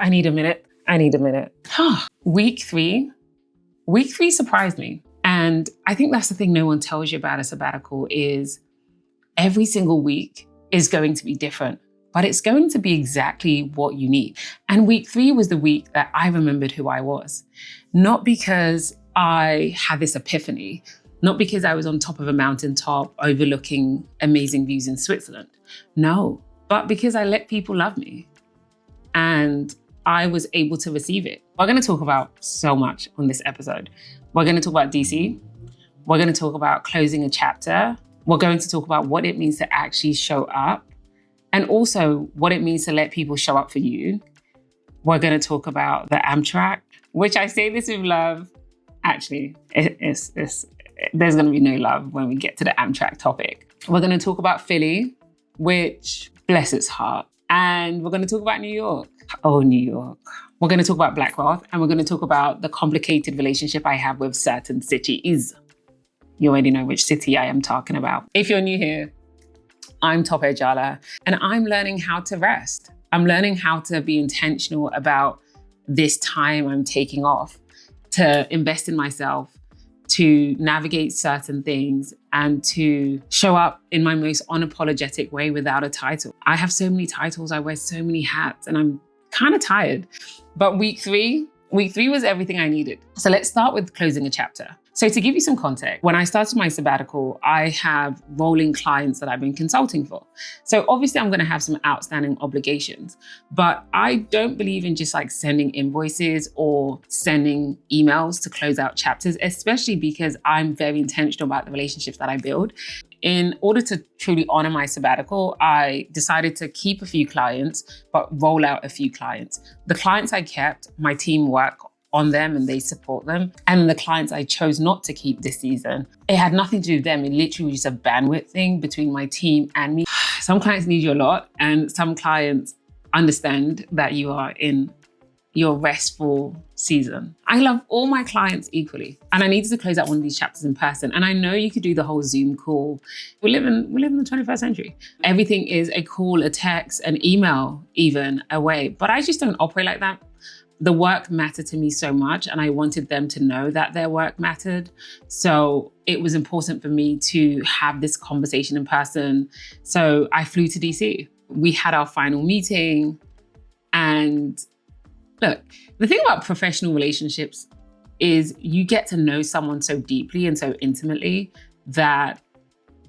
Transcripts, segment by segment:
I need a minute. Week three surprised me. And I think that's the thing no one tells you about a sabbatical is every single week is going to be different, but it's going to be exactly what you need. And week 3 was the week that I remembered who I was. Not because I had this epiphany, not because I was on top of a mountaintop overlooking amazing views in Switzerland. No, but because I let people love me and I was able to receive it. We're going to talk about so much on this episode. We're going to talk about DC. We're going to talk about closing a chapter. We're going to talk about what it means to actually show up and also what it means to let people show up for you. We're going to talk about the Amtrak, which I say this with love. Actually, there's going to be no love when we get to the Amtrak topic. We're going to talk about Philly, which bless its heart. And we're going to talk about New York. Oh, New York. We're going to talk about Black wealth, and we're going to talk about the complicated relationship I have with certain cities. You already know which city I am talking about. If you're new here, I'm Tope Jala, and I'm learning how to rest. I'm learning how to be intentional about this time I'm taking off, to invest in myself, to navigate certain things, and to show up in my most unapologetic way without a title. I have so many titles, I wear so many hats, and I'm kind of tired. But week three was everything I needed. So let's start with closing a chapter. So to give you some context, when I started my sabbatical, I have rolling clients that I've been consulting for. So obviously I'm going to have some outstanding obligations, but I don't believe in just like sending invoices or sending emails to close out chapters, especially because I'm very intentional about the relationships that I build. In order to truly honor my sabbatical, I decided to keep a few clients, but roll out a few clients. The clients I kept, my team work on them and they support them. And the clients I chose not to keep this season, it had nothing to do with them. It literally was just a bandwidth thing between my team and me. Some clients need you a lot, and some clients understand that you are in your restful season. I love all my clients equally. And I needed to close out one of these chapters in person. And I know you could do the whole Zoom call. We live in the 21st century. Everything is a call, a text, an email even away. But I just don't operate like that. The work mattered to me so much, and I wanted them to know that their work mattered. So it was important for me to have this conversation in person. So I flew to DC. We had our final meeting, and look, the thing about professional relationships is you get to know someone so deeply and so intimately that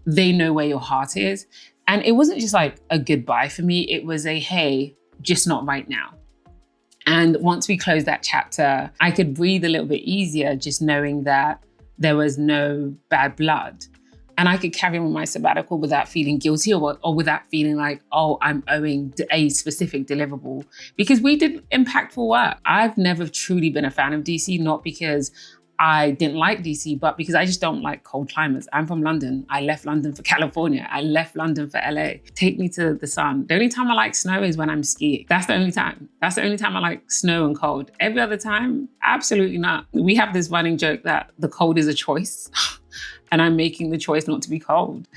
they know where your heart is. And it wasn't just like a goodbye for me. It was a, hey, just not right now. And once we closed that chapter, I could breathe a little bit easier just knowing that there was no bad blood. And I could carry on with my sabbatical without feeling guilty or without feeling like, oh, I'm owing a specific deliverable, because we did impactful work. I've never truly been a fan of DC, not because I didn't like DC, but because I just don't like cold climates. I'm from London. I left London for California. I left London for LA. Take me to the sun. The only time I like snow is when I'm skiing. That's the only time. That's the only time I like snow and cold. Every other time, absolutely not. We have this running joke that the cold is a choice. And I'm making the choice not to be cold.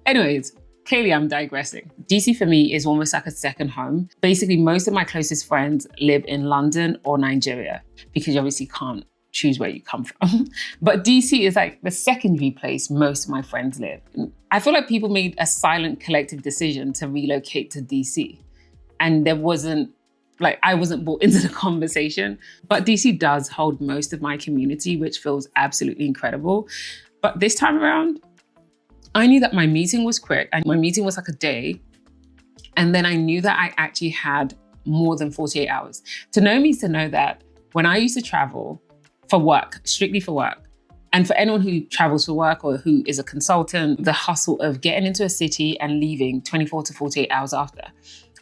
Anyways, clearly I'm digressing. DC for me is almost like a second home. Basically, most of my closest friends live in London or Nigeria, because you obviously can't choose where you come from. But DC is like the secondary place most of my friends live. I feel like people made a silent collective decision to relocate to DC. And there wasn't, like, I wasn't brought into the conversation. But DC does hold most of my community, which feels absolutely incredible. But this time around, I knew that my meeting was quick, and my meeting was like a day. And then I knew that I actually had more than 48 hours. To know means to know that when I used to travel for work, strictly for work, and for anyone who travels for work or who is a consultant, the hustle of getting into a city and leaving 24 to 48 hours after.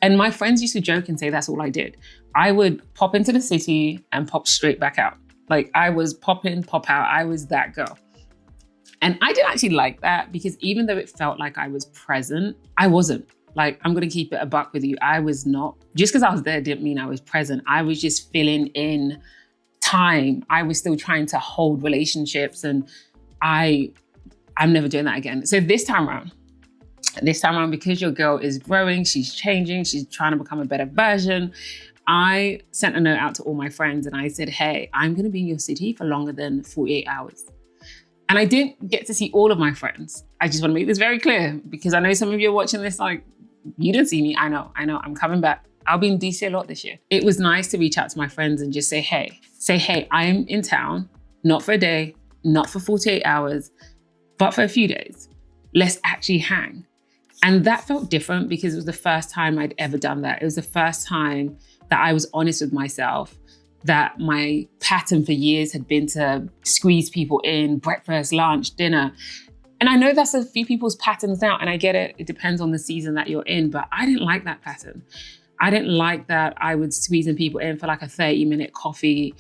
And my friends used to joke and say that's all I did. I would pop into the city and pop straight back out. Like I was pop in, pop out. I was that girl. And I didn't actually like that, because even though it felt like I was present, I wasn't. Like, I'm going to keep it a buck with you. I was not. Just because I was there didn't mean I was present. I was just filling in time. I was still trying to hold relationships, and I'm never doing that again. So this time around, because your girl is growing, she's changing, she's trying to become a better version, I sent a note out to all my friends and I said, hey, I'm going to be in your city for longer than 48 hours. And I didn't get to see all of my friends. I just want to make this very clear because I know some of you are watching this like, you didn't see me. I know, I'm coming back. I'll be in DC a lot this year. It was nice to reach out to my friends and just say, hey, I'm in town, not for a day, not for 48 hours, but for a few days. Let's actually hang. And that felt different because it was the first time I'd ever done that. It was the first time that I was honest with myself, that my pattern for years had been to squeeze people in, breakfast, lunch, dinner. And I know that's a few people's patterns now, and I get it. It depends on the season that you're in, but I didn't like that pattern. I didn't like that I would squeeze in people in for like a 30-minute coffee.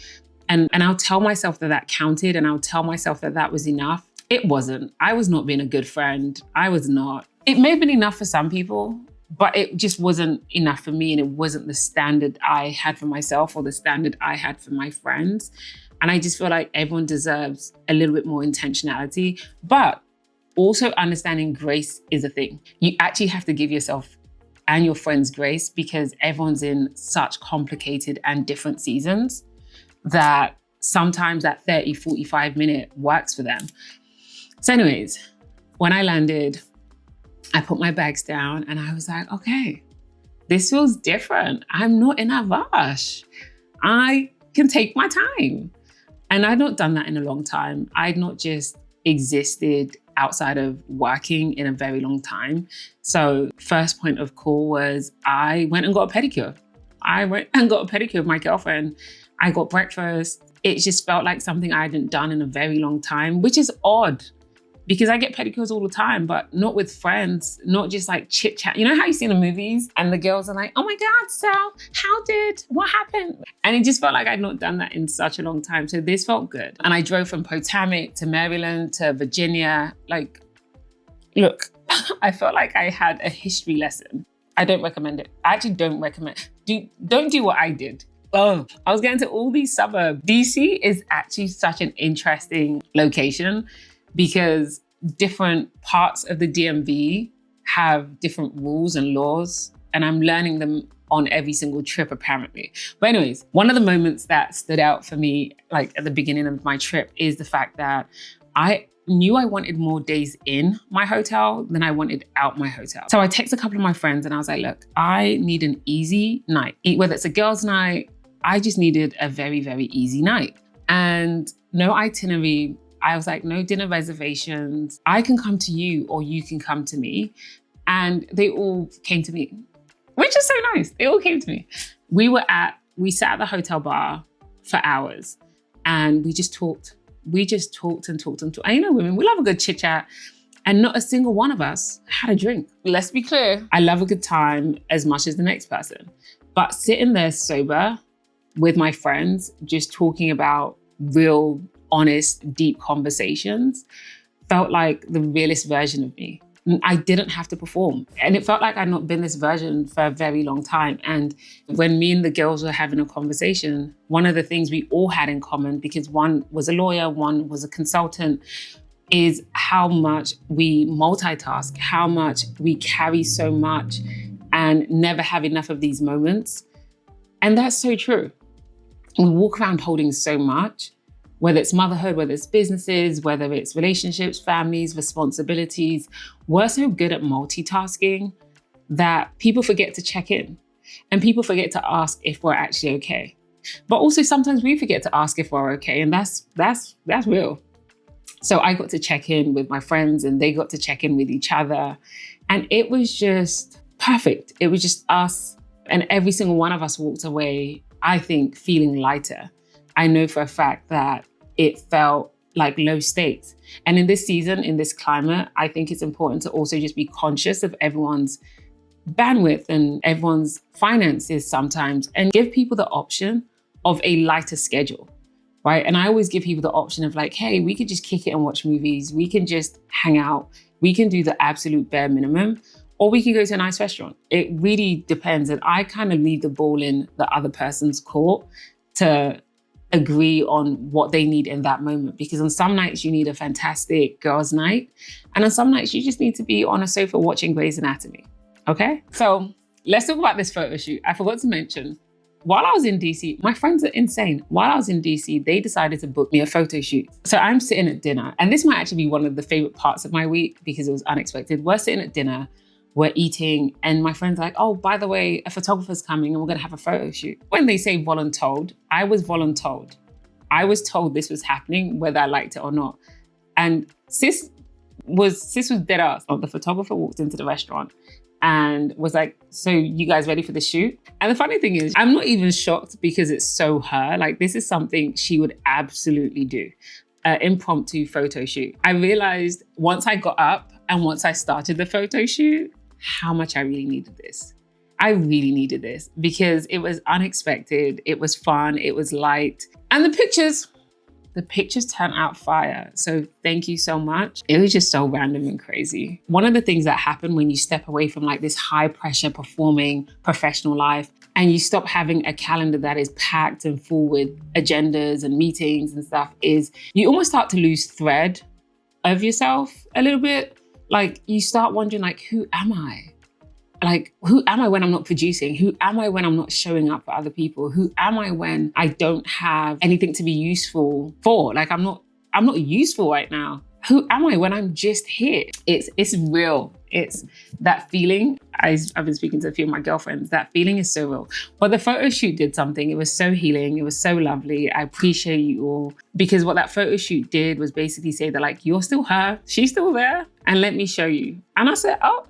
And I'll tell myself that that counted, and I'll tell myself that that was enough. It wasn't. I was not being a good friend. I was not. It may have been enough for some people, but it just wasn't enough for me. And it wasn't the standard I had for myself or the standard I had for my friends. And I just feel like everyone deserves a little bit more intentionality, but also understanding grace is a thing. You actually have to give yourself and your friends grace because everyone's in such complicated and different seasons that sometimes that 30, 45 minute works for them. So anyways, when I landed, I put my bags down and I was like, okay, this feels different. I'm not in a rush. I can take my time. And I'd not done that in a long time. I'd not just existed outside of working in a very long time. So first point of call was I went and got a pedicure. I went and got a pedicure with my girlfriend. I got breakfast. It just felt like something I hadn't done in a very long time, which is odd because I get pedicures all the time, but not with friends, not just like chit chat. You know how you see in the movies and the girls are like, oh my God, Sal, what happened? And it just felt like I'd not done that in such a long time. So this felt good. And I drove from Potomac to Maryland to Virginia. Like, look, I felt like I had a history lesson. I don't recommend it. I actually don't recommend. Don't do what I did. Oh, I was getting to all these suburbs. DC is actually such an interesting location because different parts of the DMV have different rules and laws, and I'm learning them on every single trip apparently. But anyways, one of the moments that stood out for me, like at the beginning of my trip, is the fact that I knew I wanted more days in my hotel than I wanted out my hotel. So I texted a couple of my friends and I was like, look, I need an easy night. Whether it's a girls' night, I just needed a very, very easy night. And no itinerary. I was like, no dinner reservations. I can come to you or you can come to me. And they all came to me, which is so nice. They all came to me. We sat at the hotel bar for hours and we just talked. We just talked and talked and talked. And you know, women, we love a good chit chat. And not a single one of us had a drink. Let's be clear. I love a good time as much as the next person. But sitting there sober with my friends, just talking about real, honest, deep conversations felt like the realest version of me. I didn't have to perform. And it felt like I'd not been this version for a very long time. And when me and the girls were having a conversation, one of the things we all had in common, because one was a lawyer, one was a consultant, is how much we multitask, how much we carry so much and never have enough of these moments. And that's so true. We walk around holding so much, whether it's motherhood, whether it's businesses, whether it's relationships, families, responsibilities. We're so good at multitasking that people forget to check in and people forget to ask if we're actually okay. But also sometimes we forget to ask if we're okay, and that's real. So I got to check in with my friends and they got to check in with each other. And it was just perfect. It was just us, and every single one of us walked away, I think, feeling lighter. I know for a fact that it felt like low stakes. And in this season, in this climate, I think it's important to also just be conscious of everyone's bandwidth and everyone's finances sometimes, and give people the option of a lighter schedule, right? And I always give people the option of like, hey, we could just kick it and watch movies. We can just hang out. We can do the absolute bare minimum, or we can go to a nice restaurant. It really depends. And I kind of leave the ball in the other person's court to agree on what they need in that moment. Because on some nights you need a fantastic girls' night. And on some nights you just need to be on a sofa watching Grey's Anatomy, okay? So let's talk about this photo shoot. I forgot to mention, while I was in DC, my friends are insane. While I was in DC, they decided to book me a photo shoot. So I'm sitting at dinner, and this might actually be one of the favorite parts of my week because it was unexpected. We're sitting at dinner, we're eating, and my friend's like, oh, by the way, a photographer's coming and we're gonna have a photo shoot. When they say voluntold, I was voluntold. I was told this was happening, whether I liked it or not. And sis was dead ass. The photographer walked into the restaurant and was like, so you guys ready for the shoot? And the funny thing is, I'm not even shocked because it's so her. Like, this is something she would absolutely do. Impromptu photo shoot. I realized once I got up and once I started the photo shoot, how much I really needed this. I really needed this because it was unexpected, it was fun, it was light. And the pictures turned out fire. So thank you so much. It was just so random and crazy. One of the things that happen when you step away from like this high pressure performing professional life and you stop having a calendar that is packed and full with agendas and meetings and stuff is you almost start to lose thread of yourself a little bit. Like you start wondering like, who am I? Like, who am I when I'm not producing? Who am I when I'm not showing up for other people? Who am I when I don't have anything to be useful for? Like, I'm not useful right now. Who am I when I'm just here? It's real. It's that feeling. I've been speaking to a few of my girlfriends. That feeling is so real. But the photo shoot did something. It was so healing. It was so lovely. I appreciate you all because what that photo shoot did was basically say that like, you're still her, she's still there, and let me show you. And I said, oh,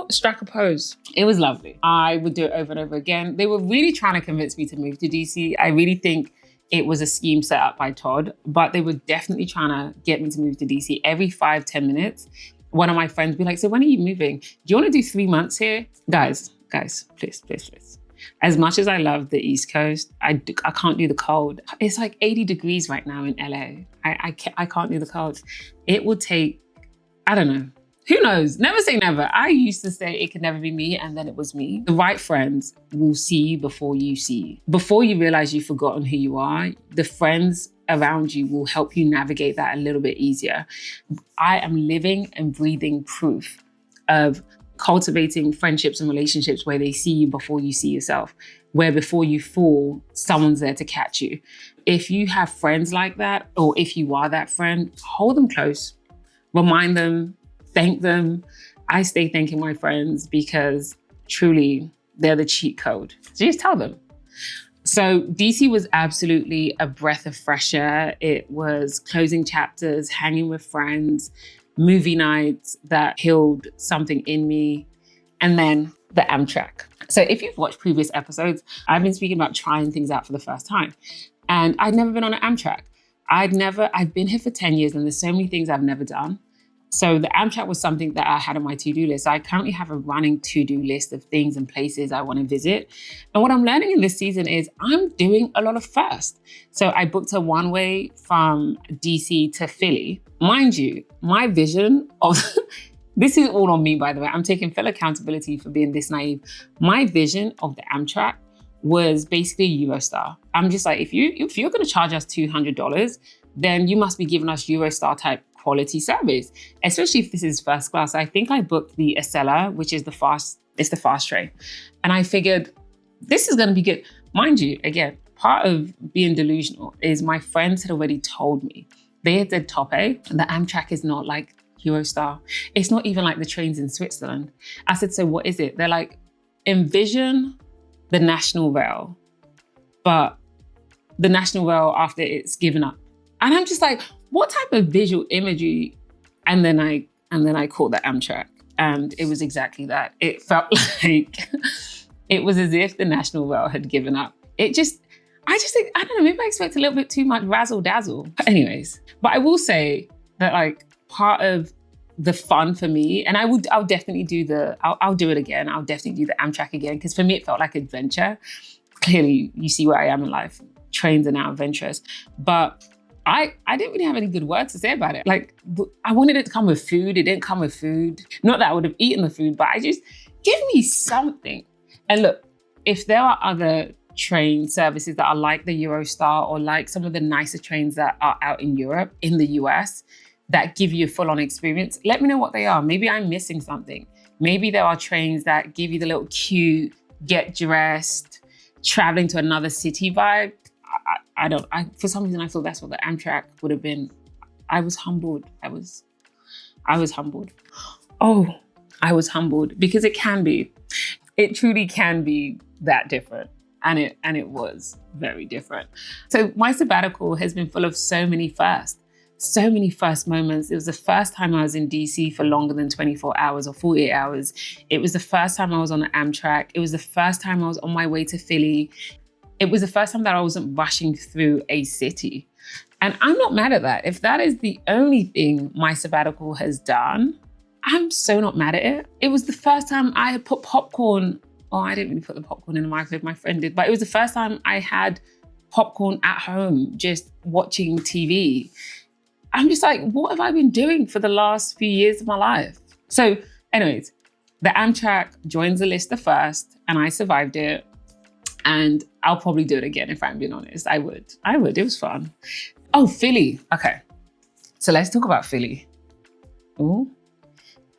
strike a pose. It was lovely. I would do it over and over again. They were really trying to convince me to move to DC. I really think it was a scheme set up by Todd, but they were definitely trying to get me to move to DC. Every 5-10 minutes, one of my friends would be like, so when are you moving? Do you want to do 3 months here? Guys, please. As much as I love the East Coast, I can't do the cold. It's like 80 degrees right now in LA. I can't do the cold. It would take, I don't know, who knows? Never say never. I used to say it could never be me, and then it was me. The right friends will see you before you see you. Before you realize you've forgotten who you are, the friends around you will help you navigate that a little bit easier. I am living and breathing proof of cultivating friendships and relationships where they see you before you see yourself, where before you fall, someone's there to catch you. If you have friends like that, or if you are that friend, hold them close, remind them, thank them. I stay thanking my friends because truly they're the cheat code. So just tell them. So DC was absolutely a breath of fresh air. It was closing chapters, hanging with friends, movie nights that healed something in me, and then the Amtrak. So if you've watched previous episodes, I've been speaking about trying things out for the first time. And I'd never been on an Amtrak. I've been here for 10 years and there's so many things I've never done. So the Amtrak was something that I had on my to-do list. I currently have a running to-do list of things and places I want to visit. And what I'm learning in this season is I'm doing a lot of first. So I booked a one-way from DC to Philly. Mind you, my vision of, this is all on me, by the way. I'm taking full accountability for being this naive. My vision of the Amtrak was basically Eurostar. I'm just like, if you're going to charge us $200, then you must be giving us Eurostar type quality service, especially if this is first class. I think I booked the Acela, which is the fast train. And I figured this is going to be good. Mind you, again, part of being delusional is my friends had already told me. They had said top A, and the Amtrak is not like Eurostar. It's not even like the trains in Switzerland. I said, so what is it? They're like, envision the National Rail, but the National Rail after it's given up. And I'm just like, what type of visual imagery? And then I caught the Amtrak, and it was exactly that. It felt like it was as if the National Rail had given up. I just think, I don't know, maybe I expect a little bit too much razzle dazzle. But anyways, but I will say that like part of the fun for me, and I'll definitely I'll do it again. I'll definitely do the Amtrak again, because for me it felt like adventure. Clearly, you see where I am in life. Trains are now adventurous, but I didn't really have any good words to say about it. Like, I wanted it to come with food. It didn't come with food. Not that I would have eaten the food, but give me something. And look, if there are other train services that are like the Eurostar or like some of the nicer trains that are out in Europe, in the US, that give you a full-on experience, let me know what they are. Maybe I'm missing something. Maybe there are trains that give you the little cute, get dressed, traveling to another city vibe. For some reason, I feel that's what the Amtrak would have been. I was humbled. I was humbled. Oh, I was humbled because it can be. It truly can be that different. And it was very different. So my sabbatical has been full of so many first moments. It was the first time I was in DC for longer than 24 hours or 48 hours. It was the first time I was on the Amtrak. It was the first time I was on my way to Philly. It was the first time that I wasn't rushing through a city. And I'm not mad at that. If that is the only thing my sabbatical has done, I'm so not mad at it. It was the first time I had put popcorn. Oh, I didn't really put the popcorn in the microwave, my friend did. But it was the first time I had popcorn at home, just watching TV. I'm just like, what have I been doing for the last few years of my life? So anyways, the Amtrak joins the list the first and I survived it. And I'll probably do it again if I'm being honest. I would. It was fun. Oh, Philly. Okay. So let's talk about Philly. Ooh.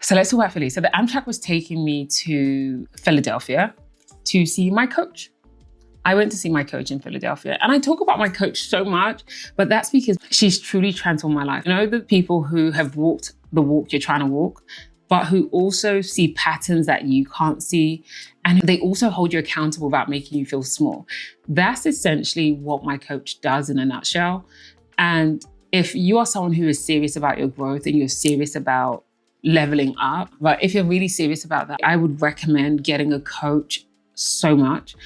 So let's talk about Philly. So the Amtrak was taking me to Philadelphia to see my coach. I went to see my coach in Philadelphia. And I talk about my coach so much, but that's because she's truly transformed my life. You know, the people who have walked the walk you're trying to walk, but who also see patterns that you can't see. And they also hold you accountable about making you feel small. That's essentially what my coach does in a nutshell. And if you are someone who is serious about your growth and you're serious about leveling up, but if you're really serious about that, I would recommend getting a coach so much.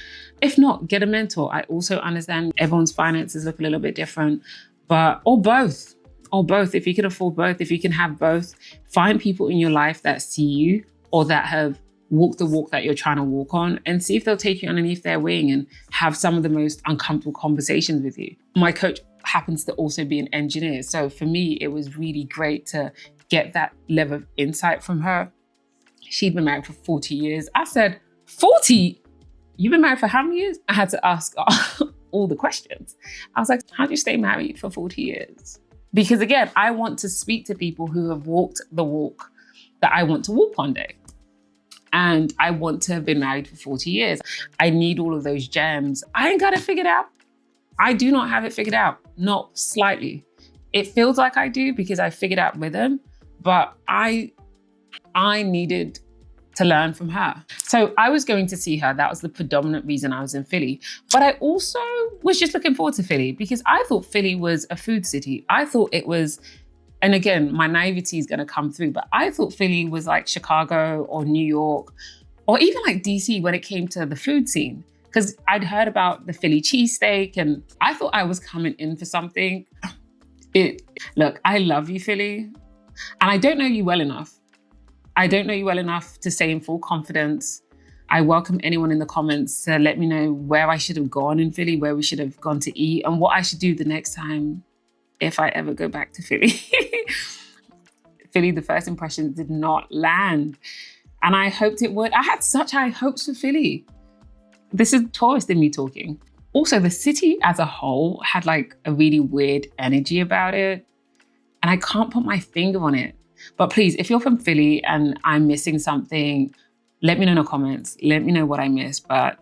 If not, get a mentor. I also understand everyone's finances look a little bit different, or both. If you can afford both, if you can have both, find people in your life that see you or that have walked the walk that you're trying to walk on and see if they'll take you underneath their wing and have some of the most uncomfortable conversations with you. My coach happens to also be an engineer. So for me, it was really great to get that level of insight from her. She'd been married for 40 years. I said, 40? You've been married for how many years? I had to ask all the questions. I was like, how do you stay married for 40 years? Because again, I want to speak to people who have walked the walk that I want to walk one day. And I want to have been married for 40 years. I need all of those gems. I ain't got it figured out. I do not have it figured out, not slightly. It feels like I do because I figured out rhythm, but I needed to learn from her. So I was going to see her. That was the predominant reason I was in Philly. But I also was just looking forward to Philly because I thought Philly was a food city. I thought it was, and again, my naivety is going to come through, but I thought Philly was like Chicago or New York or even like DC when it came to the food scene. Because I'd heard about the Philly cheesesteak and I thought I was coming in for something. Look, I love you, Philly. And I don't know you well enough. I don't know you well enough to say in full confidence. I welcome anyone in the comments to let me know where I should have gone in Philly, where we should have gone to eat, and what I should do the next time if I ever go back to Philly. Philly, the first impression did not land. And I hoped it would. I had such high hopes for Philly. This is tourist in me talking. Also, the city as a whole had like a really weird energy about it. And I can't put my finger on it. But please, if you're from Philly and I'm missing something, let me know in the comments. Let me know what I missed. But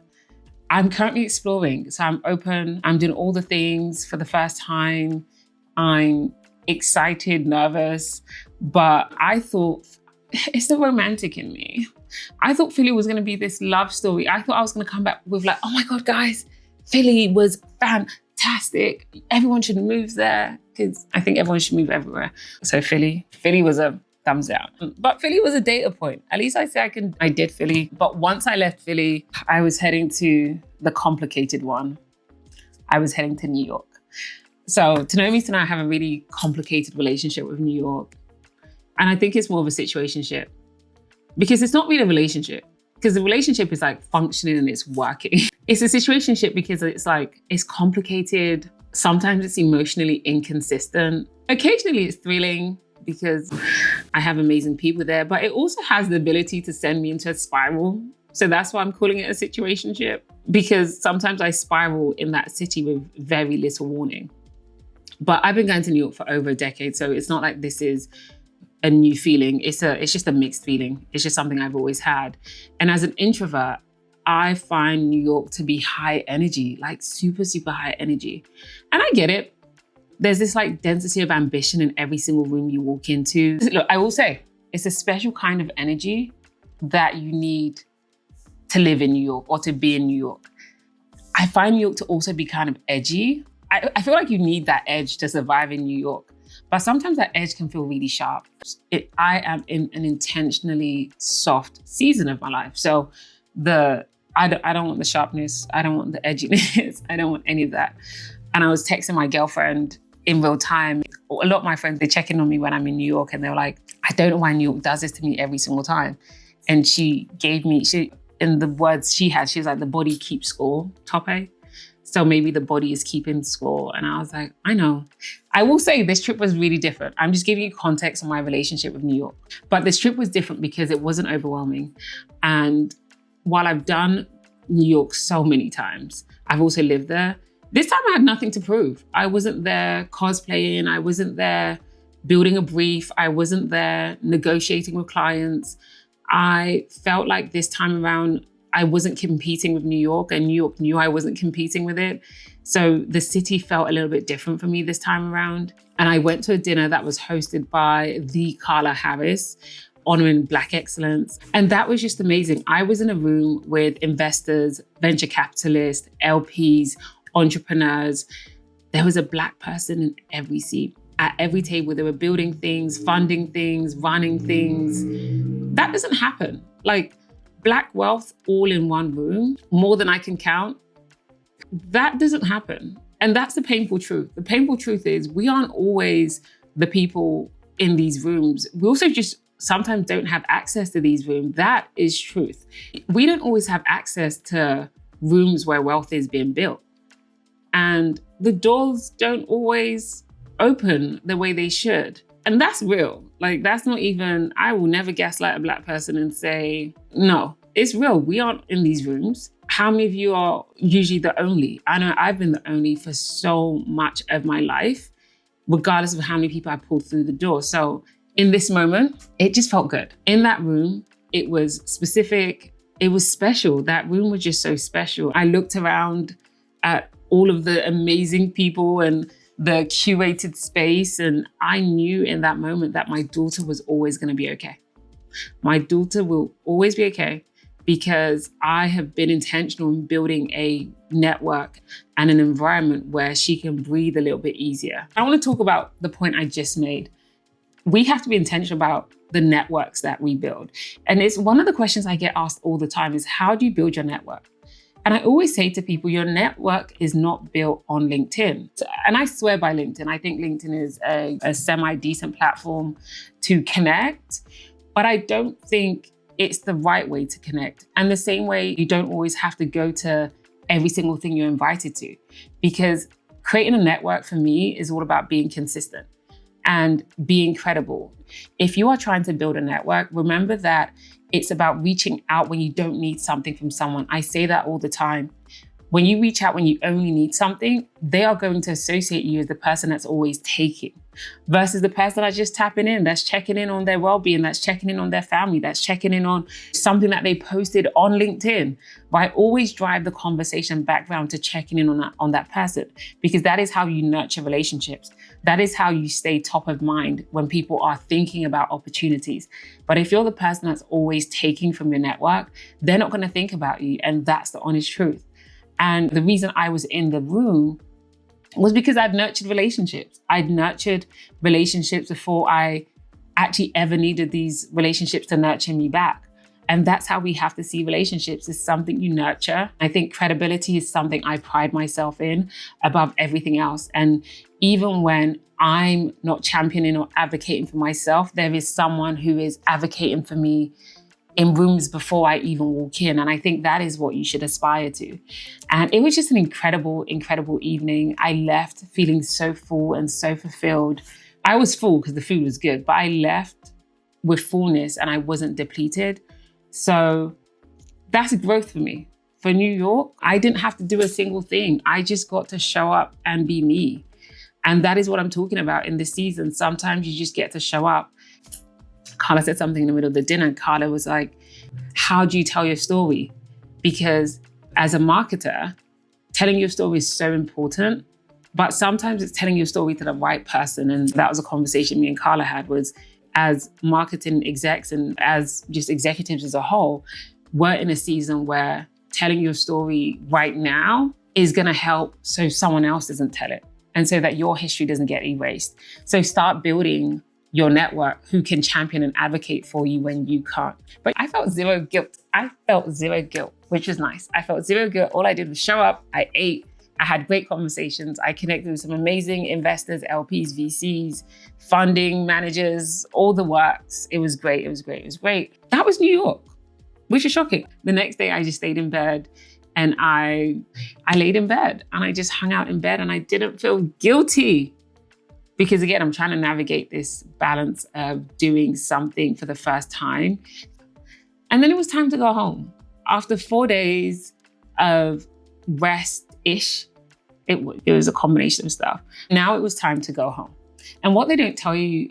I'm currently exploring. So I'm open. I'm doing all the things for the first time. I'm excited, nervous. But I thought, it's the romantic in me. I thought Philly was going to be this love story. I thought I was going to come back with like, oh my God, guys, Philly was fantastic. Everyone should move there because I think everyone should move everywhere. So Philly was a thumbs down. But Philly was a data point. At least I did Philly. But once I left Philly, I was heading to the complicated one. I was heading to New York. So Tanomi's and I have a really complicated relationship with New York. And I think it's more of a situationship because it's not really a relationship because the relationship is like functioning and it's working. It's a situationship because it's like, it's complicated. Sometimes it's emotionally inconsistent. Occasionally it's thrilling because I have amazing people there, but it also has the ability to send me into a spiral. So that's why I'm calling it a situationship because sometimes I spiral in that city with very little warning. But I've been going to New York for over a decade. So it's not like this is a new feeling. It's just a mixed feeling. It's just something I've always had. And as an introvert, I find New York to be high energy, like super, super high energy. And I get it. There's this like density of ambition in every single room you walk into. Look, I will say, it's a special kind of energy that you need to live in New York or to be in New York. I find New York to also be kind of edgy. I feel like you need that edge to survive in New York, but sometimes that edge can feel really sharp. I am in an intentionally soft season of my life. So I don't want the sharpness. I don't want the edginess. I don't want any of that. And I was texting my girlfriend in real time. A lot of my friends, they check in on me when I'm in New York and they're like, I don't know why New York does this to me every single time. And she gave me, in the words she had, she was like, the body keeps score, Tope. So maybe the body is keeping score. And I was like, I know. I will say this trip was really different. I'm just giving you context on my relationship with New York. But this trip was different because it wasn't overwhelming. And while I've done New York so many times, I've also lived there. This time I had nothing to prove. I wasn't there cosplaying. I wasn't there building a brief. I wasn't there negotiating with clients. I felt like this time around, I wasn't competing with New York, and New York knew I wasn't competing with it. So the city felt a little bit different for me this time around. And I went to a dinner that was hosted by the Carla Harris, honoring Black excellence. And that was just amazing. I was in a room with investors, venture capitalists, LPs, entrepreneurs. There was a Black person in every seat. At every table, they were building things, funding things, running things. That doesn't happen. Like Black wealth all in one room, more than I can count. That doesn't happen. And that's the painful truth. The painful truth is we aren't always the people in these rooms. We also just sometimes don't have access to these rooms. That is truth. We don't always have access to rooms where wealth is being built. And the doors don't always open the way they should. And that's real. Like, that's not even, I will never gaslight a Black person and say, no, it's real. We aren't in these rooms. How many of you are usually the only? I know I've been the only for so much of my life, regardless of how many people I pulled through the door. So in this moment, it just felt good. In that room, it was specific. It was special. That room was just so special. I looked around at all of the amazing people and the curated space. And I knew in that moment that my daughter was always going to be okay. My daughter will always be okay because I have been intentional in building a network and an environment where she can breathe a little bit easier. I want to talk about the point I just made. We have to be intentional about the networks that we build. And it's one of the questions I get asked all the time is, how do you build your network? And I always say to people, your network is not built on LinkedIn. And I swear by LinkedIn. I think LinkedIn is a semi-decent platform to connect, but I don't think it's the right way to connect. And the same way, you don't always have to go to every single thing you're invited to, because creating a network for me is all about being consistent and being credible. If you are trying to build a network, remember that it's about reaching out when you don't need something from someone. I say that all the time. When you reach out when you only need something, they are going to associate you as the person that's always taking versus the person that's just tapping in, that's checking in on their well-being, that's checking in on their family, that's checking in on something that they posted on LinkedIn, right? Always drive the conversation back around to checking in on that person, because that is how you nurture relationships. That is how you stay top of mind when people are thinking about opportunities. But if you're the person that's always taking from your network, they're not going to think about you. And that's the honest truth. And the reason I was in the room was because I'd nurtured relationships. I'd nurtured relationships before I actually ever needed these relationships to nurture me back. And that's how we have to see relationships, is something you nurture. I think credibility is something I pride myself in above everything else. And even when I'm not championing or advocating for myself, there is someone who is advocating for me in rooms before I even walk in. And I think that is what you should aspire to. And it was just an incredible, incredible evening. I left feeling so full and so fulfilled. I was full because the food was good, but I left with fullness and I wasn't depleted. So that's growth for me. For New York, I didn't have to do a single thing. I just got to show up and be me. And that is what I'm talking about in this season. Sometimes you just get to show up. Carla said something in the middle of the dinner. Carla was like, how do you tell your story? because as a marketer, telling your story is so important, but sometimes it's telling your story to the right person. And that was a conversation me and Carla had, was as marketing execs and as just executives as a whole, we're in a season where telling your story right now is going to help so someone else doesn't tell it, and so that your history doesn't get erased. So start building your network who can champion and advocate for you when you can't. But I felt zero guilt. Which is nice. I felt zero guilt. All I did was show up, I ate, I had great conversations. I connected with some amazing investors, LPs, VCs, funding managers, all the works. It was great. That was New York, which is shocking. The next day I just stayed in bed, and I laid in bed and I just hung out in bed, and I didn't feel guilty. Because again, I'm trying to navigate this balance of doing something for the first time. And then it was time to go home. After 4 days of rest-ish, it was a combination of stuff. Now it was time to go home. And what they don't tell you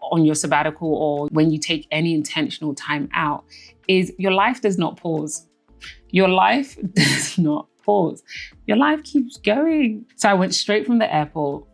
on your sabbatical or when you take any intentional time out is your life does not pause. Your life does not pause. Your life keeps going. So I went straight from the airport,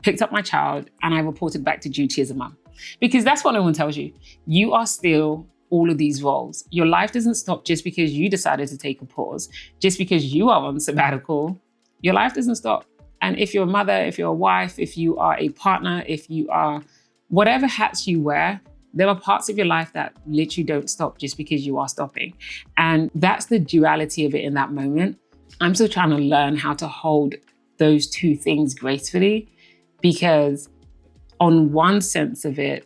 picked up my child, and I reported back to duty as a mum. Because that's what no one tells you. You are still all of these roles. Your life doesn't stop just because you decided to take a pause, just because you are on sabbatical. Your life doesn't stop. And if you're a mother, if you're a wife, if you are a partner, if you are whatever hats you wear, there are parts of your life that literally don't stop just because you are stopping. And that's the duality of it in that moment. I'm still trying to learn how to hold those two things gracefully, because on one sense of it,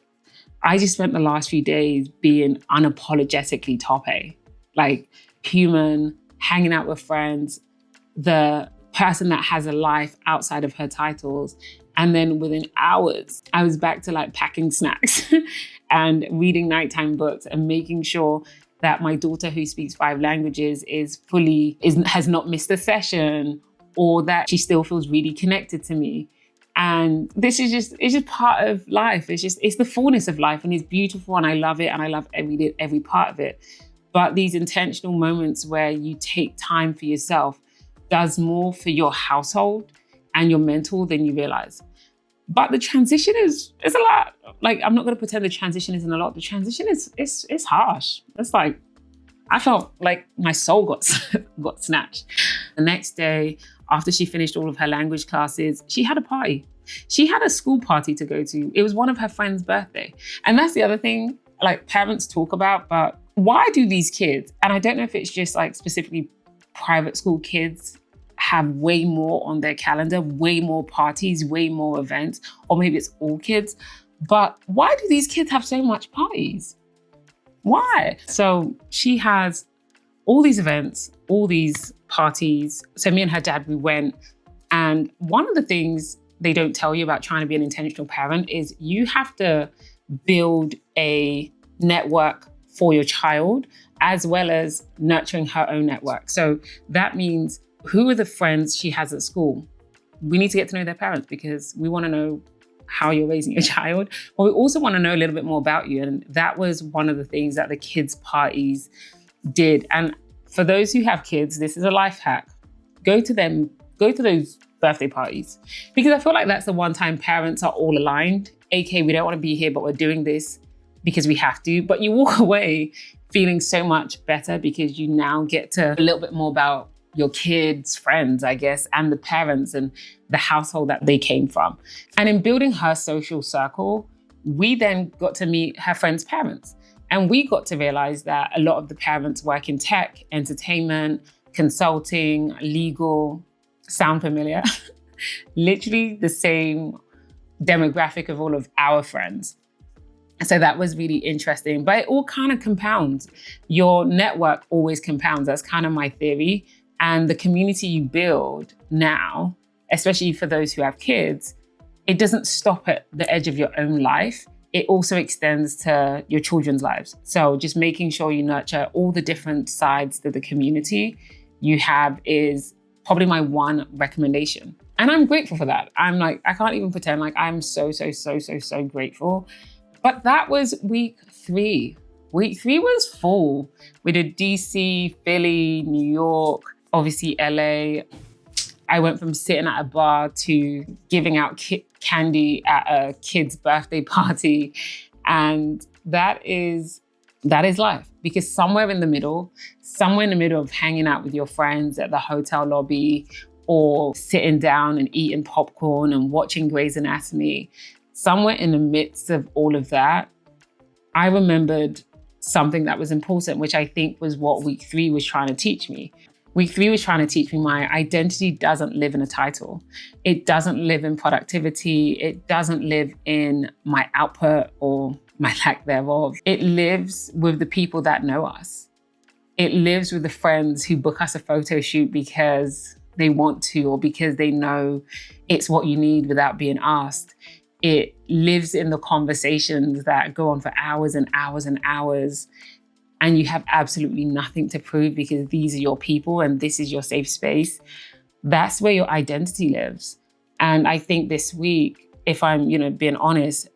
I just spent the last few days being unapologetically top A, like human, hanging out with friends, the person that has a life outside of her titles. And then within hours, I was back to like packing snacks and reading nighttime books and making sure that my daughter, who speaks 5 languages, has not missed a session, or that she still feels really connected to me. And it's just part of life. It's the fullness of life, and it's beautiful, and I love it, and I love every part of it. But these intentional moments where you take time for yourself does more for your household and your mental than you realize. But the transition is a lot. Like, I'm not going to pretend the transition isn't a lot. The transition is harsh. It's like, I felt like my soul got snatched. The next day, after she finished all of her language classes, she had a party. She had a school party to go to. It was one of her friend's birthday. And that's the other thing, like, parents talk about, but why do these kids, and I don't know if it's just like specifically private school kids, have way more on their calendar, way more parties, way more events, or maybe it's all kids, but why do these kids have so much parties? Why? So she has all these events, all these parties. So me and her dad, we went. And one of the things they don't tell you about trying to be an intentional parent is you have to build a network for your child, as well as nurturing her own network. So that means, who are the friends she has at school? We need to get to know their parents, because we want to know how you're raising your child, but we also want to know a little bit more about you. And that was one of the things that the kids' parties did. And for those who have kids, this is a life hack. Go to those birthday parties, because I feel like that's the one time parents are all aligned. AK, we don't want to be here, but we're doing this because we have to. But you walk away feeling so much better, because you now get to a little bit more about your kids' friends, I guess, and the parents and the household that they came from. And in building her social circle, we then got to meet her friends' parents. And we got to realize that a lot of the parents work in tech, entertainment, consulting, legal. Sound familiar? Literally the same demographic of all of our friends. So that was really interesting, but it all kind of compounds. Your network always compounds. That's kind of my theory. And the community you build now, especially for those who have kids, it doesn't stop at the edge of your own life. It also extends to your children's lives. So just making sure you nurture all the different sides to the community you have is probably my one recommendation. And I'm grateful for that. I'm like, I can't even pretend, like I'm so grateful. But that was week 3. Week 3 was full. We did DC, Philly, New York, obviously LA. I went from sitting at a bar to giving out candy at a kid's birthday party. And that is life. Because somewhere in the middle of hanging out with your friends at the hotel lobby or sitting down and eating popcorn and watching Grey's Anatomy, somewhere in the midst of all of that, I remembered something that was important, which I think was what week 3 was trying to teach me. Week 3 was trying to teach me my identity doesn't live in a title. It doesn't live in productivity. It doesn't live in my output or my lack thereof. It lives with the people that know us. It lives with the friends who book us a photo shoot because they want to or because they know it's what you need without being asked. It lives in the conversations that go on for hours and hours and hours, and you have absolutely nothing to prove because these are your people and this is your safe space. That's where your identity lives. And I think this week, if I'm, being honest,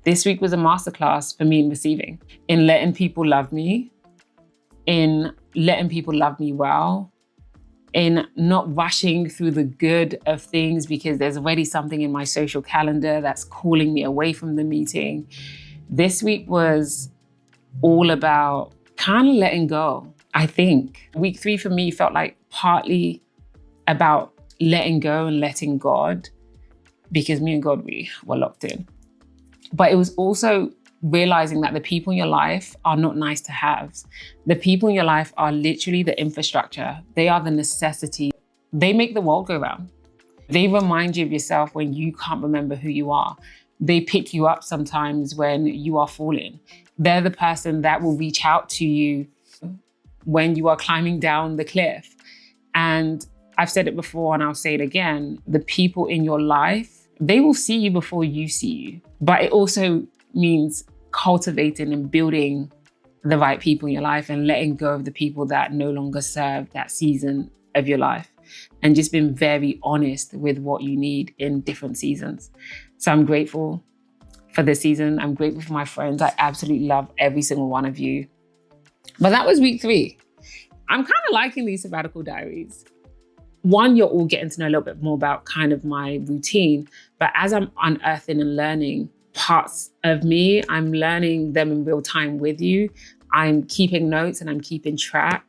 this week was a masterclass for me in receiving, in letting people love me, in letting people love me well, in not rushing through the good of things because there's already something in my social calendar that's calling me away from the meeting. This week was all about kind of letting go, I think. Week 3 for me felt like partly about letting go and letting God, because me and God, we were locked in. But it was also realizing that the people in your life are not nice to haves. The people in your life are literally the infrastructure. They are the necessity. They make the world go round. They remind you of yourself when you can't remember who you are. They pick you up sometimes when you are falling. They're the person that will reach out to you when you are climbing down the cliff. And I've said it before and I'll say it again, the people in your life, they will see you before you see you. But it also means cultivating and building the right people in your life and letting go of the people that no longer serve that season of your life, and just being very honest with what you need in different seasons. So I'm grateful for this season. I'm grateful for my friends. I absolutely love every single one of you. But that was week 3. I'm kind of liking these sabbatical diaries. One, you're all getting to know a little bit more about kind of my routine, but as I'm unearthing and learning parts of me, I'm learning them in real time with you. I'm keeping notes and I'm keeping track.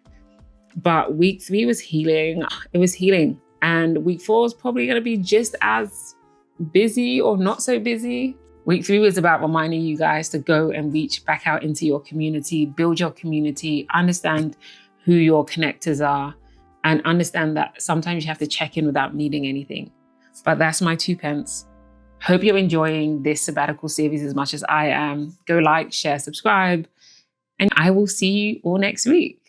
But week 3 was healing. It was healing. And week 4 is probably going to be just as busy or not so busy. Week 3 was about reminding you guys to go and reach back out into your community, build your community, understand who your connectors are, and understand that sometimes you have to check in without needing anything. But that's my 2 pence. Hope you're enjoying this sabbatical series as much as I am. Go like, share, subscribe, and I will see you all next week.